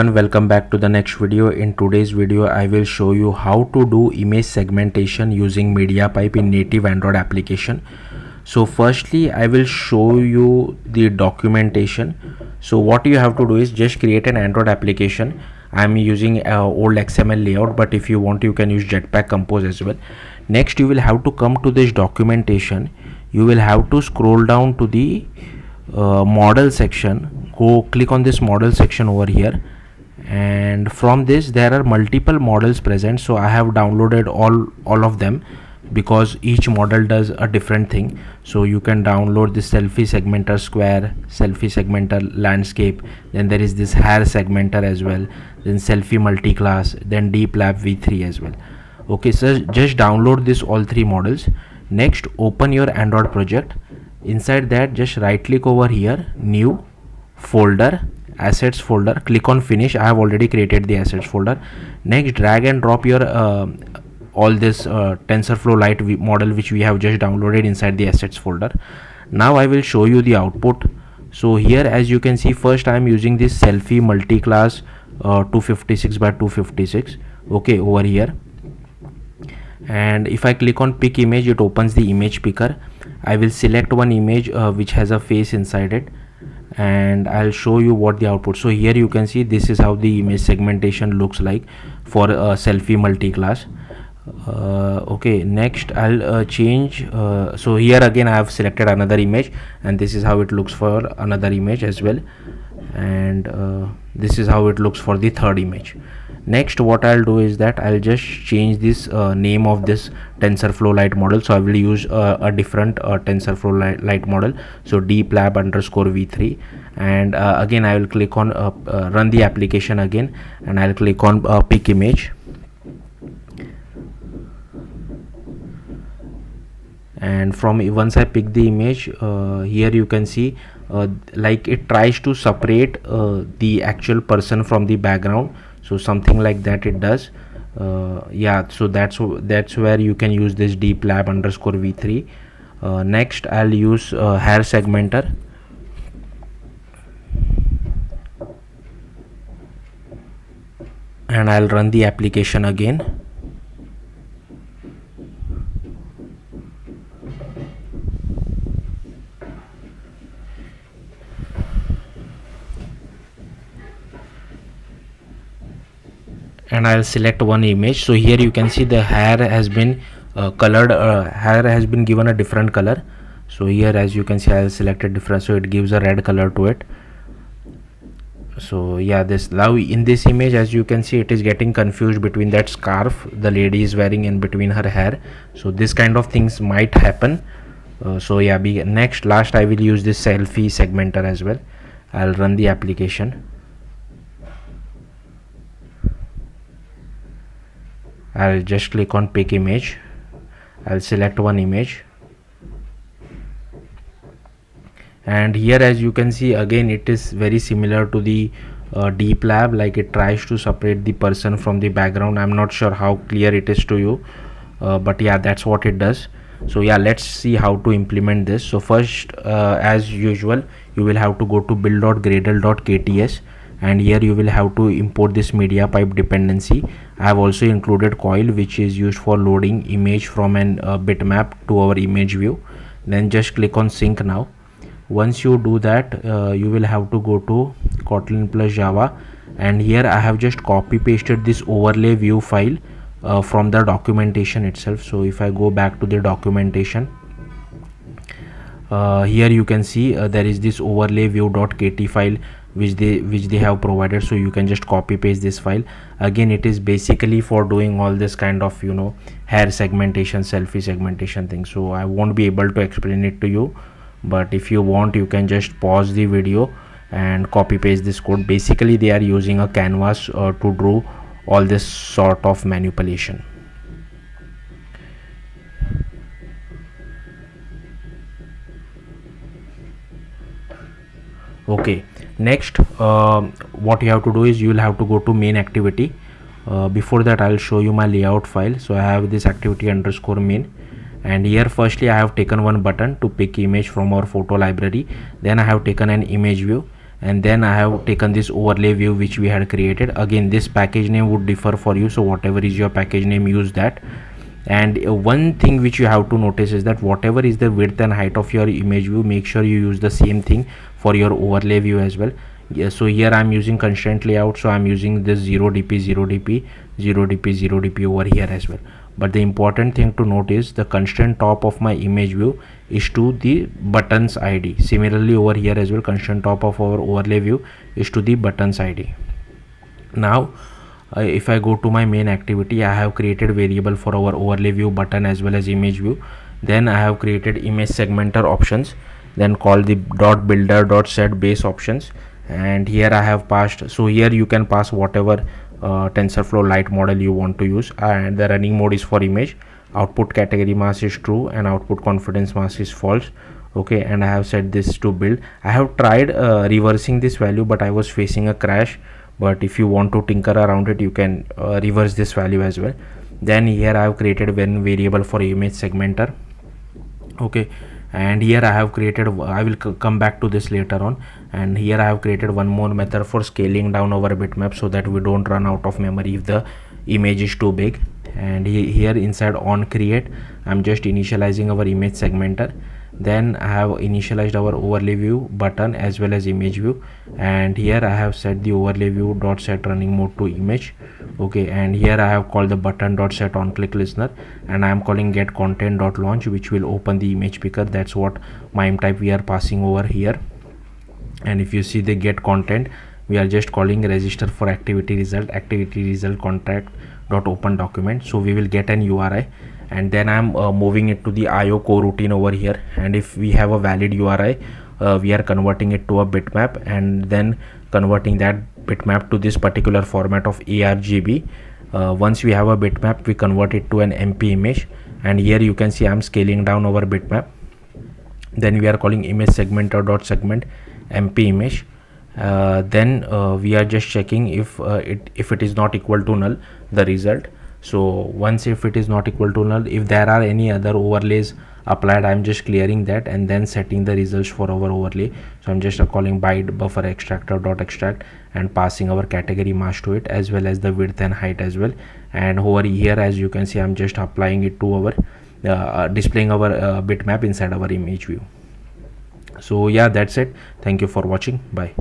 And welcome back to the next video. In today's video I will show you how to do image segmentation using MediaPipe in native Android application. So firstly I will show you the documentation. So what you have to do is just create an Android application. I'm using old XML layout, but if you want you can use Jetpack Compose as well. Next you will have to come to this documentation. You will have to scroll down to the model section. Go click on this model section over here, and from this there are multiple models present. So I have downloaded all of them because each model does a different thing. So you can download the selfie segmenter square, selfie segmenter landscape, then there is this hair segmenter as well, then selfie multi-class, then deep lab v3 as well. Okay, so just download this all three models. Next open your Android project. Inside that just right click over here, new folder, assets folder, click on finish. I have already created the assets folder. Next drag and drop your all this TensorFlow Lite model which we have just downloaded inside the assets folder. Now I will show you the output. So here as you can see, first I am using this selfie multi-class 256 by 256, okay, over here. And if I click on pick image, it opens the image picker. I will select one image which has a face inside it, and I'll show you what the output. So here you can see this is how the image segmentation looks like for a selfie multi-class. Okay, next I'll change. So here again I have selected another image, and this is how it looks for another image as well, and this is how it looks for the third image. Next what I'll do is that I'll just change this name of this TensorFlow Lite model. So I will use a different TensorFlow Lite model, so deep lab underscore v3, and again I will click on run the application again, and I'll click on pick image, and from once I pick the image, here you can see like it tries to separate the actual person from the background. So something like that it does. Yeah, so that's where you can use this deep lab underscore v3. Next I'll use hair segmenter, and I'll run the application again. And I'll select one image. So here you can see the hair has been colored, hair has been given a different color. So here as you can see I'll select a different, so it gives a red color to it. So yeah, this now in this image as you can see it is getting confused between that scarf the lady is wearing in between her hair. So this kind of things might happen. So yeah, last I will use this selfie segmenter as well. I'll run the application. I'll just click on pick image. I'll select one image, and here as you can see again it is very similar to the deep lab, like it tries to separate the person from the background. I'm not sure how clear it is to you, but yeah, that's what it does. So yeah, let's see how to implement this. So first as usual you will have to go to build.gradle.kts, and here you will have to import this MediaPipe dependency. I have also included coil, which is used for loading image from an bitmap to our image view. Then just click on sync now. Once you do that, you will have to go to Kotlin plus Java, and here I have just copy pasted this overlay view file from the documentation itself. So if I go back to the documentation, here you can see there is this overlay view.kt file which they have provided. So you can just copy paste this file. Again it is basically for doing all this kind of hair segmentation, selfie segmentation thing. So I won't be able to explain it to you, but if you want you can just pause the video and copy paste this code. Basically they are using a canvas to do all this sort of manipulation. Okay, next what you have to do is you will have to go to main activity. Before that I'll show you my layout file. So I have this activity underscore main, and here firstly I have taken one button to pick image from our photo library. Then I have taken an image view, and then I have taken this overlay view which we had created. Again, this package name would differ for you, so whatever is your package name, use that. And one thing which you have to notice is that whatever is the width and height of your image view, make sure you use the same thing for your overlay view as well. Yeah, so here I'm using constraint layout, so I'm using this 0dp 0dp 0dp 0dp over here as well. But the important thing to note is the constraint top of my image view is to the buttons id. Similarly over here as well, constraint top of our overlay view is to the buttons id. Now if I go to my main activity, I have created variable for our overlay view button as well as image view. Then I have created image segmenter options, then called the .builder.set base options, and here I have passed. So here you can pass whatever TensorFlow Lite model you want to use, and the running mode is for image. Output category mask is true and output confidence mask is false. Okay, and I have set this to build. I have tried reversing this value, but I was facing a crash. But if you want to tinker around it, you can reverse this value as well. Then here I have created one variable for image segmenter. Okay, and here I have created, I will come back to this later on, and here I have created one more method for scaling down our bitmap so that we don't run out of memory if the image is too big. And here inside on create, I'm just initializing our image segmenter. Then I have initialized our overlay view button as well as image view, and here I have set the overlay view dot set running mode to image. Okay, and here I have called the button dot set on click listener, and I am calling get content dot launch, which will open the image picker. That's what MIME type we are passing over here. And if you see the get content, we are just calling register for activity result contract dot open document. So we will get an URI, and then I'm moving it to the IO coroutine over here. And if we have a valid URI, we are converting it to a bitmap, and then converting that bitmap to this particular format of ARGB. Once we have a bitmap, we convert it to an MP image, and here you can see I'm scaling down our bitmap. Then we are calling image segmenter dot segment MP image. Then we are just checking if it is not equal to null, the result. So once if it is not equal to null, if there are any other overlays applied, I'm just clearing that and then setting the results for our overlay. So I'm just calling byte buffer extractor dot extract and passing our category mask to it, as well as the width and height as well. And over here, as you can see, I'm just applying it to our displaying our bitmap inside our image view. So yeah, that's it. Thank you for watching. Bye.